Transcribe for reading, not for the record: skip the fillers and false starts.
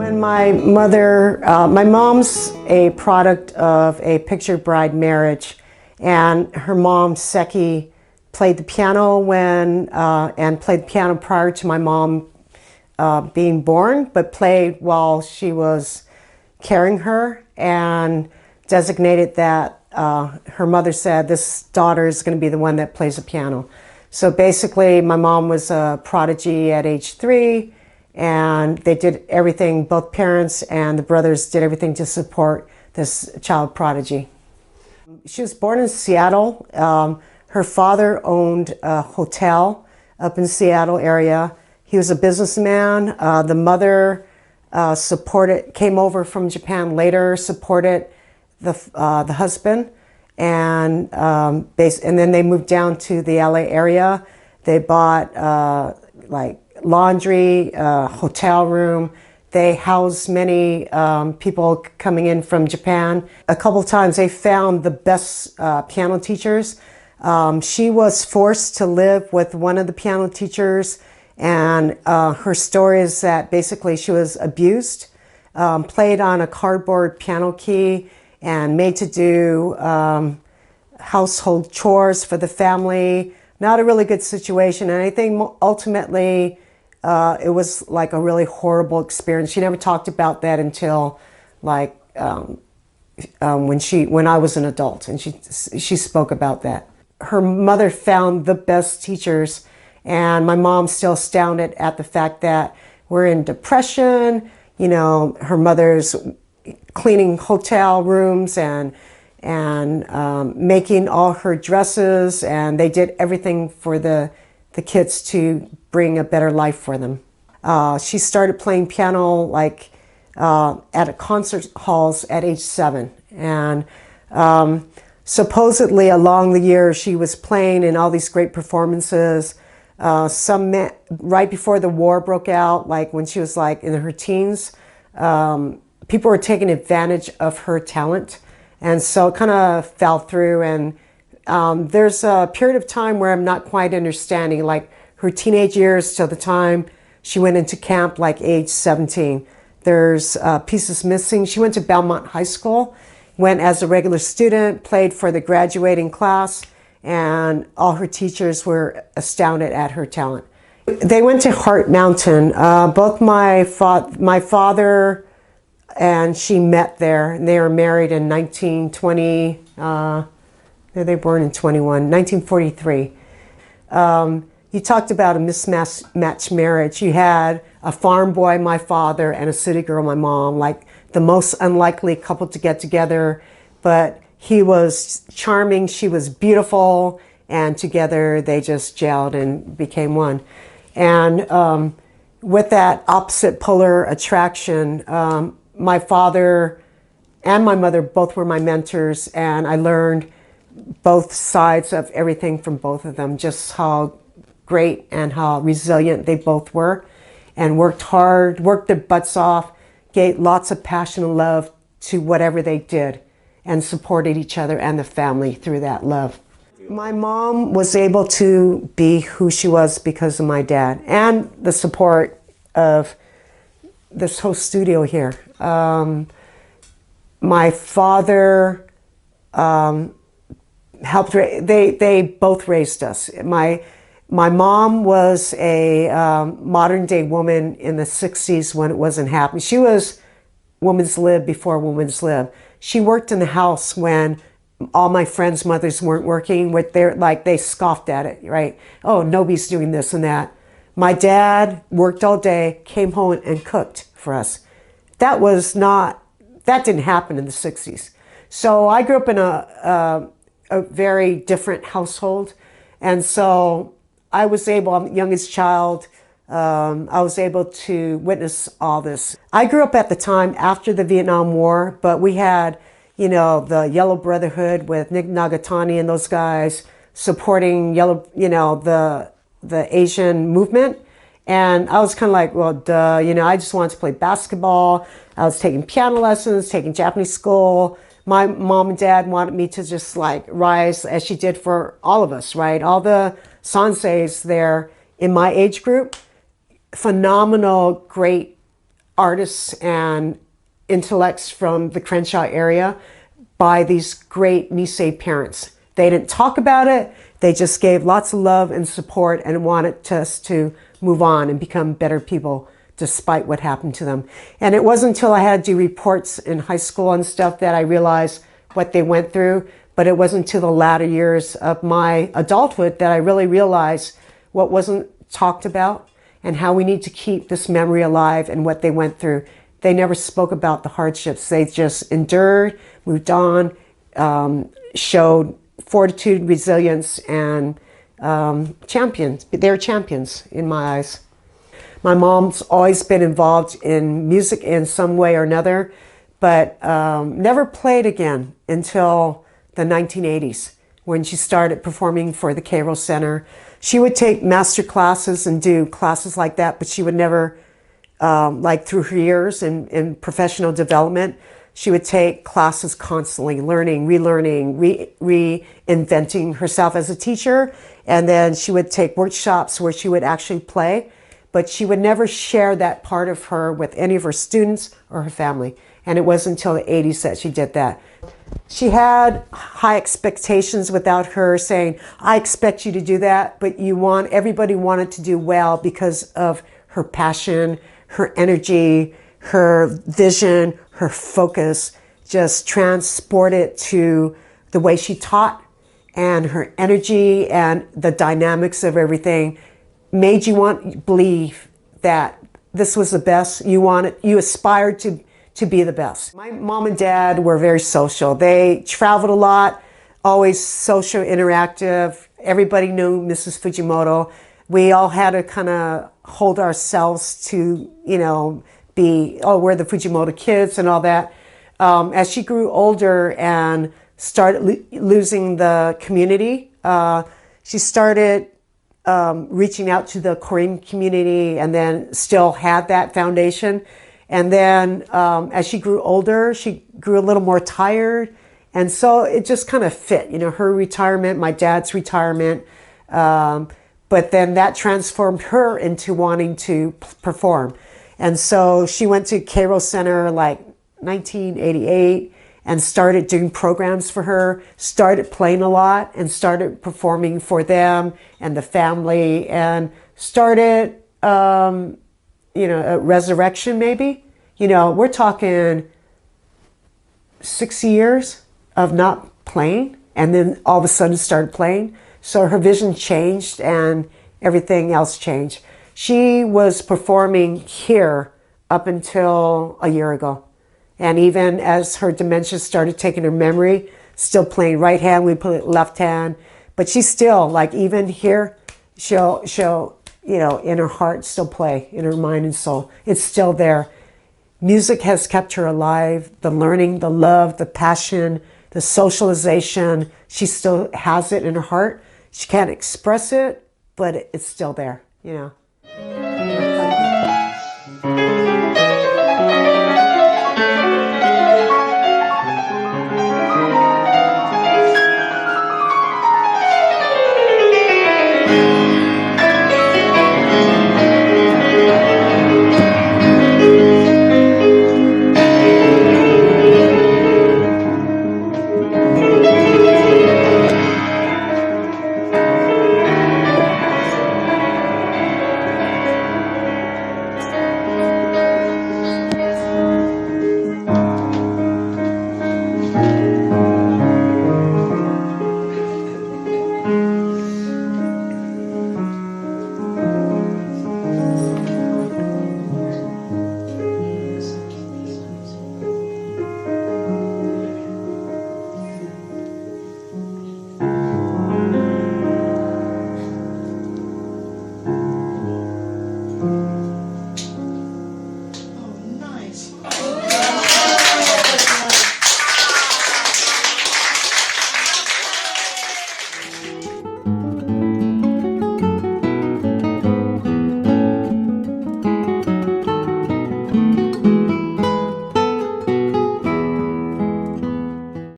When my mom's a product of a picture bride marriage, and her mom, Seki, played the piano and played the piano prior to my mom being born, but played while she was carrying her, and designated that her mother said, this daughter is going to be the one that plays the piano. So basically, my mom was a prodigy at age 3, and they did everything, both parents and the brothers did everything to support this child prodigy. She was born in Seattle. Her father owned a hotel up in Seattle area. He was a businessman. The mother came over from Japan later, supported the husband, and then they moved down to the LA area. They bought like laundry, hotel room. They housed many people coming in from Japan. A couple of times they found the best piano teachers. She was forced to live with one of the piano teachers, and her story is that basically she was abused, played on a cardboard piano key, and made to do household chores for the family. Not a really good situation, and I think ultimately it was like a really horrible experience. She never talked about that until like when I was an adult, and she spoke about that. Her mother found the best teachers, and my mom's still astounded at the fact that we're in depression. You know, her mother's cleaning hotel rooms and making all her dresses, and they did everything for the kids to bring a better life for them. She started playing piano like at a concert halls at age 7, and supposedly along the years she was playing in all these great performances. Right before the war broke out, like when she was like in her teens, people were taking advantage of her talent, and so it kind of fell through. And there's a period of time where I'm not quite understanding, like her teenage years till the time she went into camp, like age 17. There's pieces missing. She went to Belmont High School, went as a regular student, played for the graduating class, and all her teachers were astounded at her talent. They went to Heart Mountain. Both my father and she met there, and they were married in 1920. They were born in 1943. You talked about a mismatched marriage. You had a farm boy, my father, and a city girl, my mom, like the most unlikely couple to get together, but he was charming, she was beautiful, and together they just gelled and became one. And with that opposite polar attraction, my father and my mother both were my mentors, and I learned both sides of everything from both of them, just how great and how resilient they both were, and worked hard, worked their butts off, gave lots of passion and love to whatever they did, and supported each other and the family through that love. My mom was able to be who she was because of my dad and the support of this whole studio here. My father helped, they both raised us. My mom was a modern day woman in the 60s when it wasn't happening. She was women's lib before women's lib. She worked in the house when all my friends' mothers weren't working. They scoffed at it, right? Oh, nobody's doing this and that. My dad worked all day, came home and cooked for us. That didn't happen in the 60s. So I grew up in a very different household. And so I was able, I'm the youngest child, I was able to witness all this. I grew up at the time after the Vietnam War, but we had, you know, the Yellow Brotherhood with Nick Nagatani and those guys supporting the Asian movement. And I was kind of like, well, duh, you know, I just wanted to play basketball. I was taking piano lessons, taking Japanese school. My mom and dad wanted me to just like rise as she did for all of us, right? All the senseis there in my age group, phenomenal, great artists and intellects from the Crenshaw area by these great Nisei parents. They didn't talk about it. They just gave lots of love and support and wanted us to move on and become better people despite what happened to them. And it wasn't until I had to do reports in high school and stuff that I realized what they went through. But it wasn't until the latter years of my adulthood that I really realized what wasn't talked about and how we need to keep this memory alive and what they went through. They never spoke about the hardships. They just endured, moved on, showed fortitude, resilience, and champions. They're champions in my eyes. My mom's always been involved in music in some way or another, but never played again until the 1980s when she started performing for the Cairo Center. She would take master classes and do classes like that, but she would never, like through her years in professional development, she would take classes constantly, learning, relearning, reinventing herself as a teacher. And then she would take workshops where she would actually play, but she would never share that part of her with any of her students or her family. And it wasn't until the 80s that she did that. She had high expectations without her saying, I expect you to do that, but everybody wanted to do well because of her passion, her energy, her vision, her focus, just transported to the way she taught, and her energy and the dynamics of everything made you believe that this was the best. You aspired to be the best. My mom and dad were very social. They traveled a lot, always social, interactive. Everybody knew Mrs. Fujimoto. We all had to kind of hold ourselves to, we're the Fujimoto kids and all that. As she grew older and started losing the community, she started reaching out to the Korean community and then still had that foundation. And then as she grew older, she grew a little more tired. And so it just kind of fit, her retirement, my dad's retirement. But then that transformed her into wanting to perform. And so she went to Cairo Center like 1988 and started doing programs for her, started playing a lot and started performing for them and the family, and started a resurrection maybe. We're talking 6 years of not playing, and then all of a sudden started playing. So her vision changed and everything else changed. She was performing here up until a year ago. And even as her dementia started taking her memory, still playing right hand, we put it left hand. But she's still, like even here, she'll in her heart still play, in her mind and soul. It's still there. Music has kept her alive. The learning, the love, the passion, the socialization, she still has it in her heart. She can't express it, but it's still there,